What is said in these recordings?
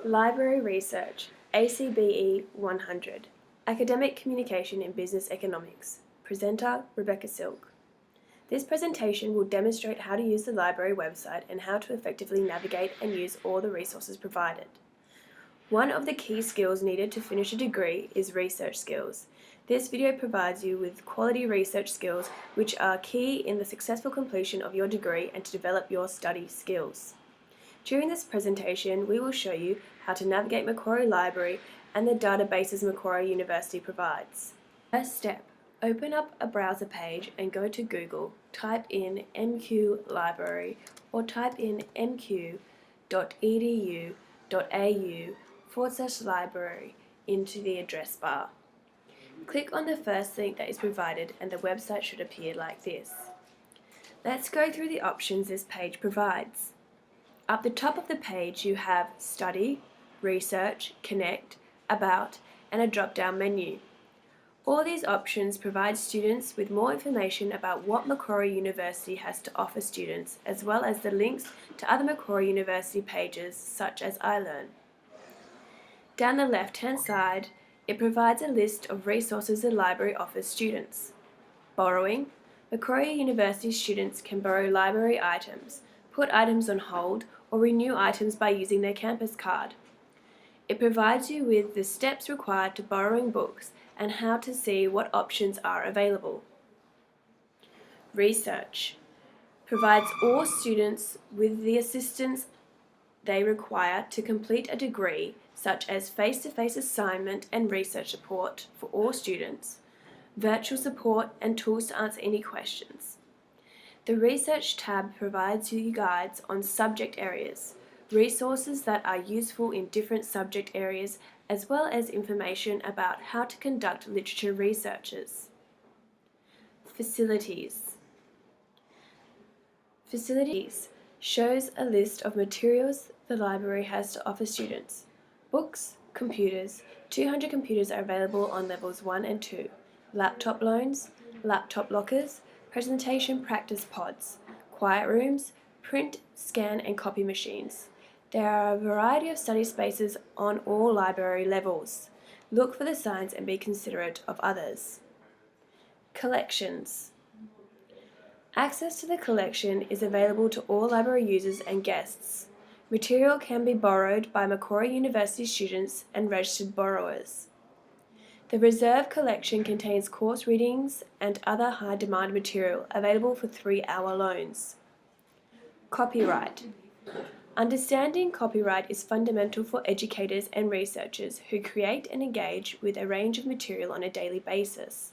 Library Research, ACBE 100, Academic Communication in Business Economics. Presenter, Rebecca Silk. This presentation will demonstrate how to use the library website and how to effectively navigate and use all the resources provided. One of the key skills needed to finish a degree is research skills. This video provides you with quality research skills which are key in the successful completion of your degree and to develop your study skills. During this presentation, we will show you how to navigate Macquarie Library and the databases Macquarie University provides. First step, open up a browser page and go to Google, type in MQ Library or type in mq.edu.au/library into the address bar. Click on the first link that is provided and the website should appear like this. Let's go through the options this page provides. Up the top of the page you have Study, Research, Connect, About and a drop-down menu. All these options provide students with more information about what Macquarie University has to offer students, as well as the links to other Macquarie University pages such as iLearn. Down the left-hand side, it provides a list of resources the library offers students. Borrowing. Macquarie University students can borrow library items, put items on hold, or renew items by using their campus card. It provides you with the steps required to borrowing books and how to see what options are available. Research provides all students with the assistance they require to complete a degree, such as face-to-face assignment and research support for all students, virtual support and tools to answer any questions. The Research tab provides you guides on subject areas, resources that are useful in different subject areas, as well as information about how to conduct literature researches. Facilities. Facilities shows a list of materials the library has to offer students. Books, computers, 200 computers are available on levels 1 and 2. Laptop loans, laptop lockers, presentation practice pods, quiet rooms, print, scan and copy machines. There are a variety of study spaces on all library levels. Look for the signs and be considerate of others. Collections. Access to the collection is available to all library users and guests. Material can be borrowed by Macquarie University students and registered borrowers. The Reserve collection contains course readings and other high-demand material available for 3-hour loans. Copyright. Understanding copyright is fundamental for educators and researchers who create and engage with a range of material on a daily basis.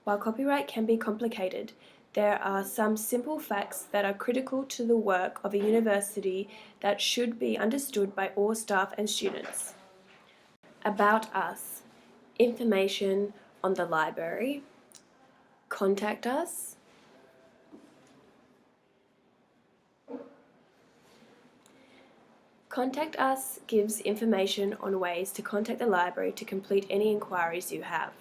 While copyright can be complicated, there are some simple facts that are critical to the work of a university that should be understood by all staff and students. About us. Information on the library. Contact us. Contact us gives information on ways to contact the library to complete any inquiries you have.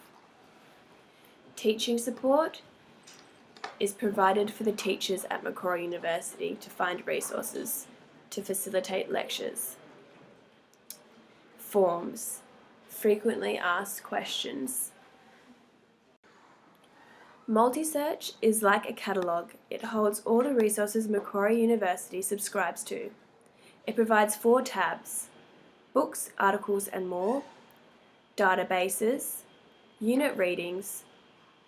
Teaching support is provided for the teachers at Macquarie University to find resources to facilitate lectures. Forms. Frequently asked questions. Multisearch is like a catalogue. It holds all the resources Macquarie University subscribes to. It provides 4 tabs: books, articles and more, databases, unit readings,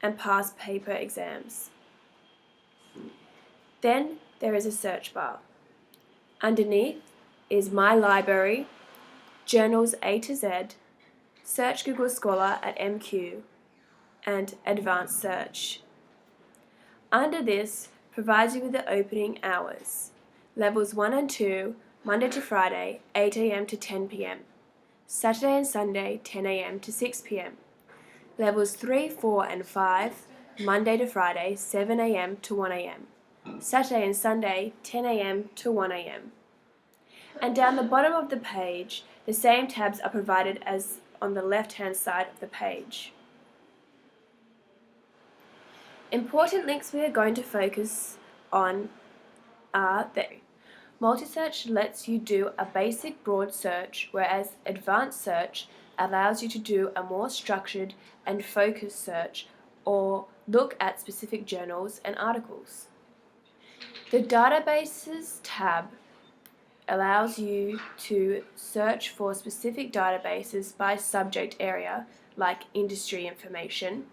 and past paper exams. Then there is a search bar. Underneath is My Library, Journals A to Z, Search Google Scholar at MQ, and Advanced Search. Under this provides you with the opening hours. Levels 1 and 2, Monday to Friday, 8 AM to 10 PM. Saturday and Sunday, 10 AM to 6 PM. Levels 3, 4 and 5, Monday to Friday, 7 AM to 1 AM. Saturday and Sunday, 10 AM to 1 AM. And down the bottom of the page, the same tabs are provided as on the left-hand side of the page. Important links we are going to focus on are the Multisearch lets you do a basic broad search, whereas advanced search allows you to do a more structured and focused search or look at specific journals and articles. The Databases tab allows you to search for specific databases by subject area, like industry information,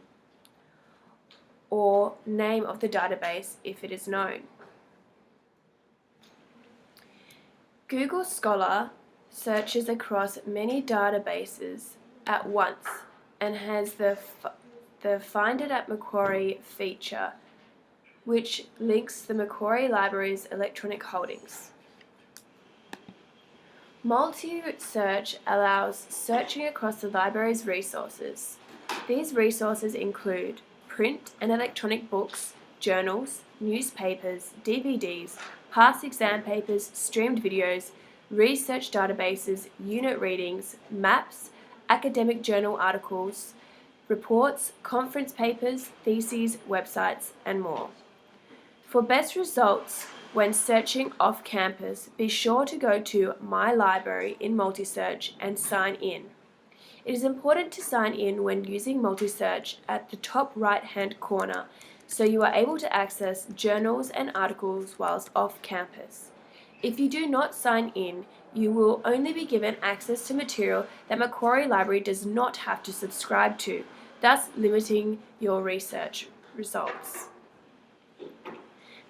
or name of the database if it is known. Google Scholar searches across many databases at once and has the Find It at Macquarie feature, which links the Macquarie Library's electronic holdings. Multi-search allows searching across the library's resources. These resources include print and electronic books, journals, newspapers, DVDs, past exam papers, streamed videos, research databases, unit readings, maps, academic journal articles, reports, conference papers, theses, websites, and more. For best results when searching off campus, be sure to go to My Library in Multisearch and sign in. It is important to sign in when using Multisearch at the top right-hand corner so you are able to access journals and articles whilst off campus. If you do not sign in, you will only be given access to material that Macquarie Library does not have to subscribe to, thus limiting your research results.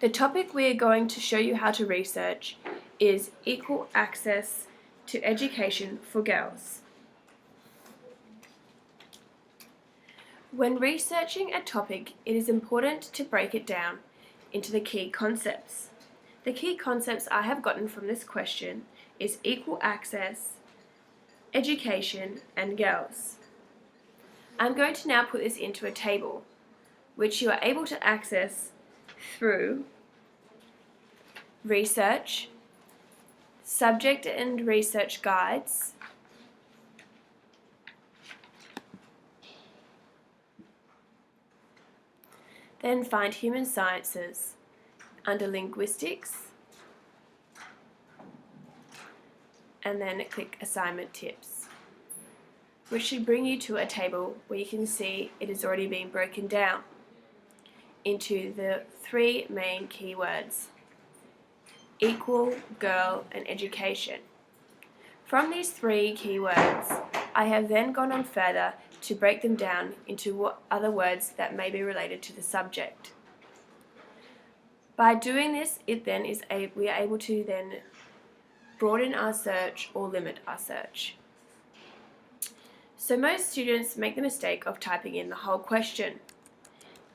The topic we are going to show you how to research is equal access to education for girls. When researching a topic, it is important to break it down into the key concepts. The key concepts I have gotten from this question is equal access, education, and girls. I'm going to now put this into a table, which you are able to access through research, subject and research guides, then find human sciences under linguistics, and then click assignment tips, which should bring you to a table where you can see it has already been broken down into the three main keywords: equal, girl, and education. From these three keywords, I have then gone on further to break them down into what other words that may be related to the subject. By doing this, we are able to then broaden our search or limit our search. So most students make the mistake of typing in the whole question: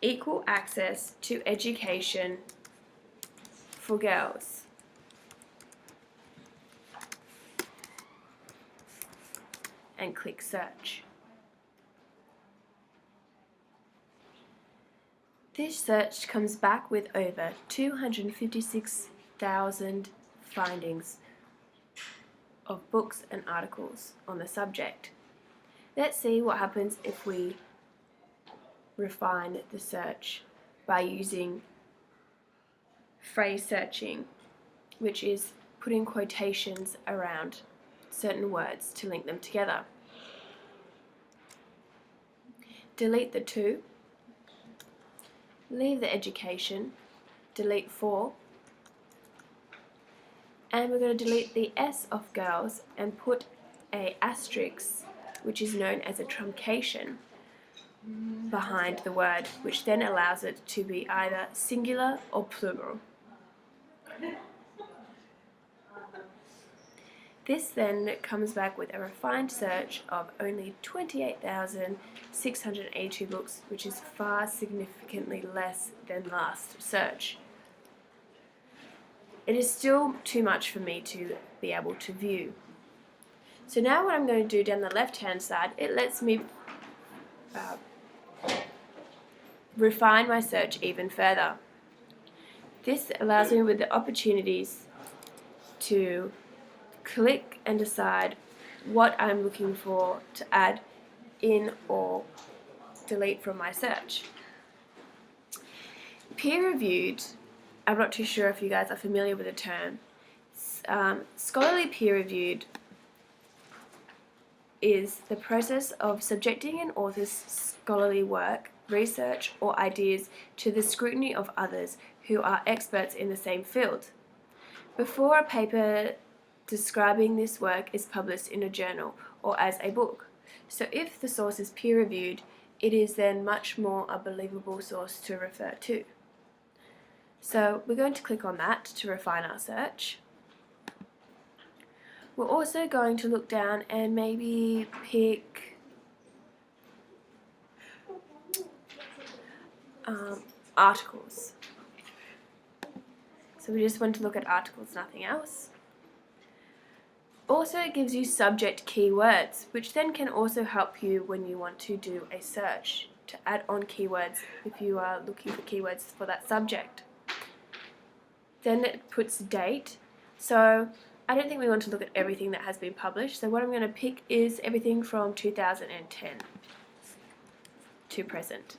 equal access to education for girls. And click search. This search comes back with over 256,000 findings of books and articles on the subject. Let's see what happens if we refine the search by using phrase searching, which is putting quotations around certain words to link them together. Delete the to, leave the education, delete for, and we're going to delete the S of girls and put a asterisk, which is known as a truncation, behind the word, which then allows it to be either singular or plural. This then comes back with a refined search of only 28,682 books, which is far significantly less than last search. It is still too much for me to be able to view. So now what I'm going to do down the left-hand side, it lets me refine my search even further. This allows me with the opportunities to click and decide what I'm looking for to add in or delete from my search. Peer-reviewed, I'm not too sure if you guys are familiar with the term. Scholarly peer-reviewed is the process of subjecting an author's scholarly work, research, or ideas to the scrutiny of others who are experts in the same field before a paper describing this work is published in a journal or as a book. So if the source is peer-reviewed, it is then much more a believable source to refer to. So we're going to click on that to refine our search. We're also going to look down and maybe pick articles. So we just want to look at articles, nothing else. Also, it gives you subject keywords, which then can also help you when you want to do a search to add on keywords if you are looking for keywords for that subject. Then it puts date. So I don't think we want to look at everything that has been published. So what I'm going to pick is everything from 2010 to present.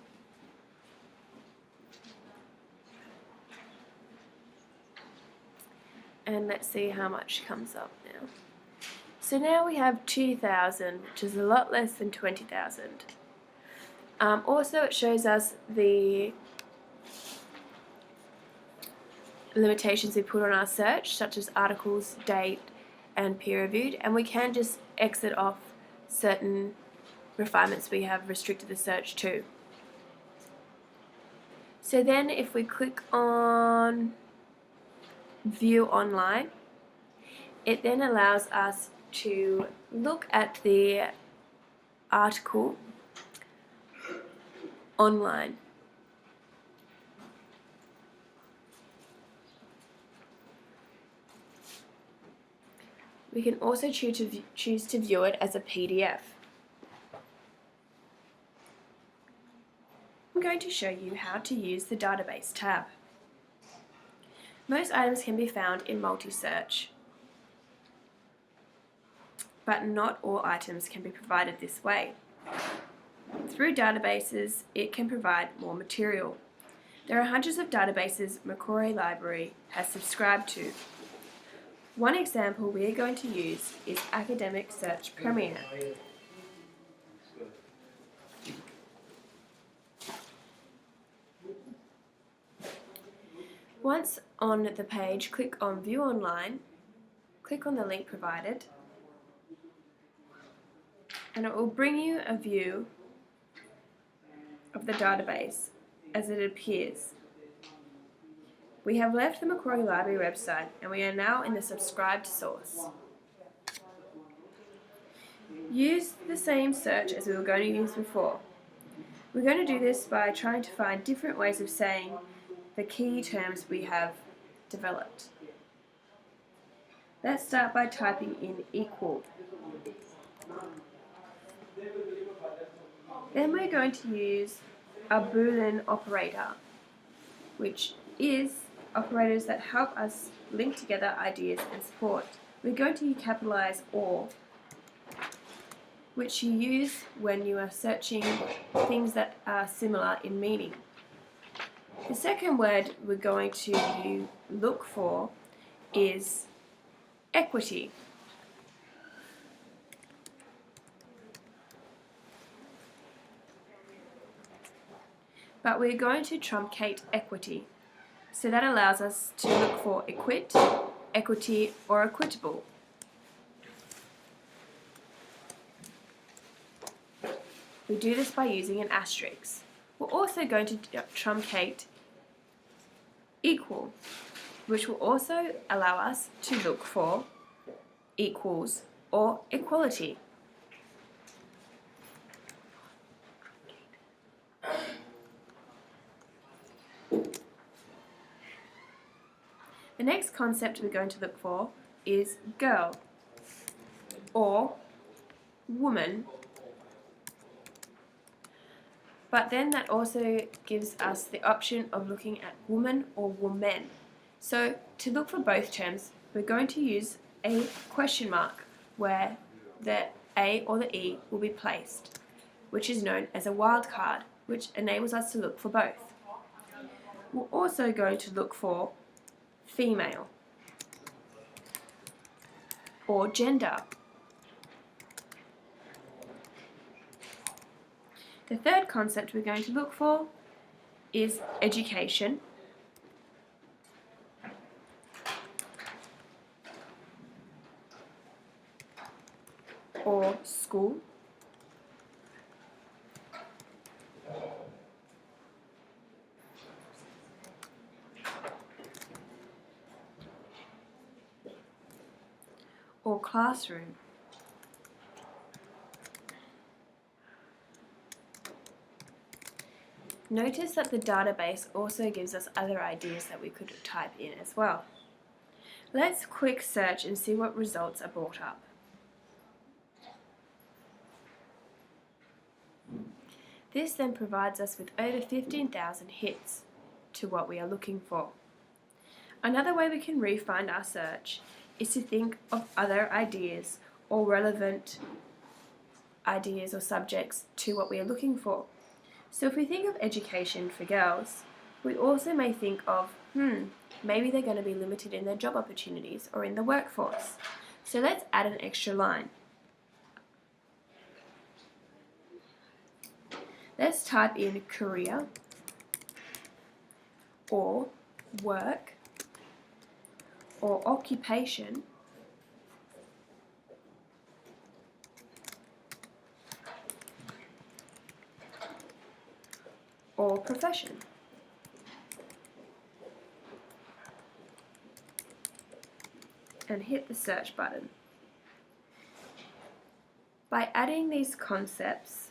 And let's see how much comes up now. So now we have 2,000, which is a lot less than 20,000. Also, it shows us the limitations we put on our search, such as articles, date, and peer-reviewed, and we can just exit off certain refinements we have restricted the search to. So then if we click on View Online, it then allows us to look at the article online. We can also choose to view it as a PDF. I'm going to show you how to use the Database tab. Most items can be found in multi-search, but not all items can be provided this way. Through databases, it can provide more material. There are hundreds of databases Macquarie Library has subscribed to. One example we are going to use is Academic Search Premier. Once on the page, click on View Online, click on the link provided, and it will bring you a view of the database as it appears. We have left the Macquarie Library website and we are now in the subscribed source. Use the same search as we were going to use before. We're going to do this by trying to find different ways of saying the key terms we have developed. Let's start by typing in equal. Then we're going to use a Boolean operator, which is operators that help us link together ideas and support. We're going to capitalize OR, which you use when you are searching things that are similar in meaning. The second word we're going to look for is equity. But we're going to truncate equity. So that allows us to look for equit, equity, or equitable. We do this by using an asterisk. We're also going to truncate equal, which will also allow us to look for equals or equality. The next concept we're going to look for is girl or woman, but then that also gives us the option of looking at woman or woman. So to look for both terms, we're going to use a question mark where the A or the E will be placed, which is known as a wildcard, which enables us to look for both. We're also going to look for female. or gender. The third concept we're going to look for is education, or school, or classroom. Notice that the database also gives us other ideas that we could type in as well. Let's quick search and see what results are brought up. This then provides us with over 15,000 hits to what we are looking for. Another way we can refine our search is to think of other ideas or relevant ideas or subjects to what we are looking for. So if we think of education for girls, we also may think of, maybe they're going to be limited in their job opportunities or in the workforce. So let's add an extra line. Let's type in career or work or occupation or profession. And hit the search button. By adding these concepts,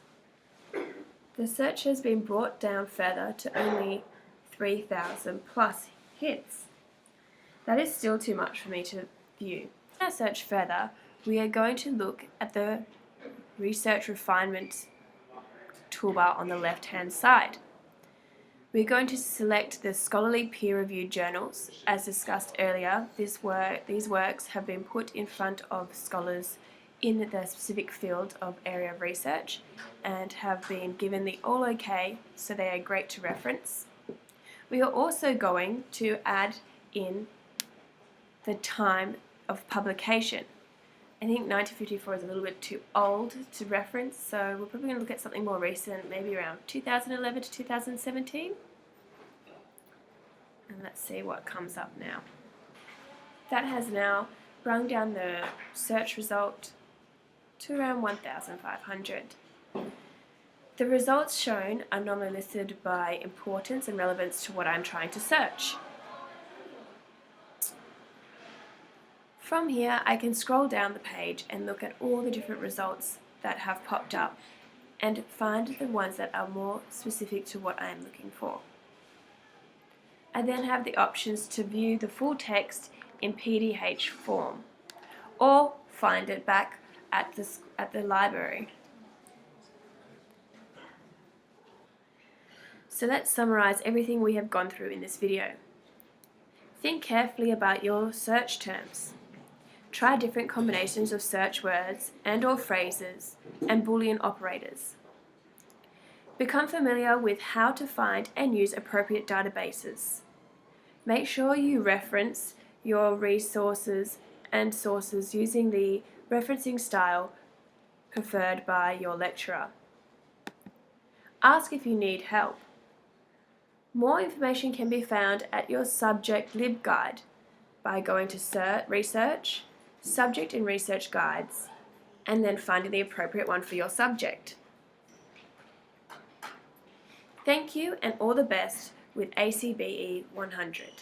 the search has been brought down further to only 3,000 plus hits. That is still too much for me to view. To search further, we are going to look at the research refinement toolbar on the left hand side. We're going to select the scholarly peer-reviewed journals. As discussed earlier, these works have been put in front of scholars in the specific field of area of research and have been given the all okay, so they are great to reference. We are also going to add in the time of publication. I think 1954 is a little bit too old to reference, so we're probably going to look at something more recent, maybe around 2011 to 2017. And let's see what comes up now. That has now brung down the search result to around 1,500. The results shown are normally listed by importance and relevance to what I'm trying to search. From here, I can scroll down the page and look at all the different results that have popped up and find the ones that are more specific to what I am looking for. I then have the options to view the full text in PDH form or find it back at the library. So let's summarize everything we have gone through in this video. Think carefully about your search terms. Try different combinations of search words and/or phrases and Boolean operators. Become familiar with how to find and use appropriate databases. Make sure you reference your resources and sources using the referencing style preferred by your lecturer. Ask if you need help. More information can be found at your subject LibGuide by going to Research, Subject and Research Guides, and then finding the appropriate one for your subject. Thank you and all the best with ACBE 100.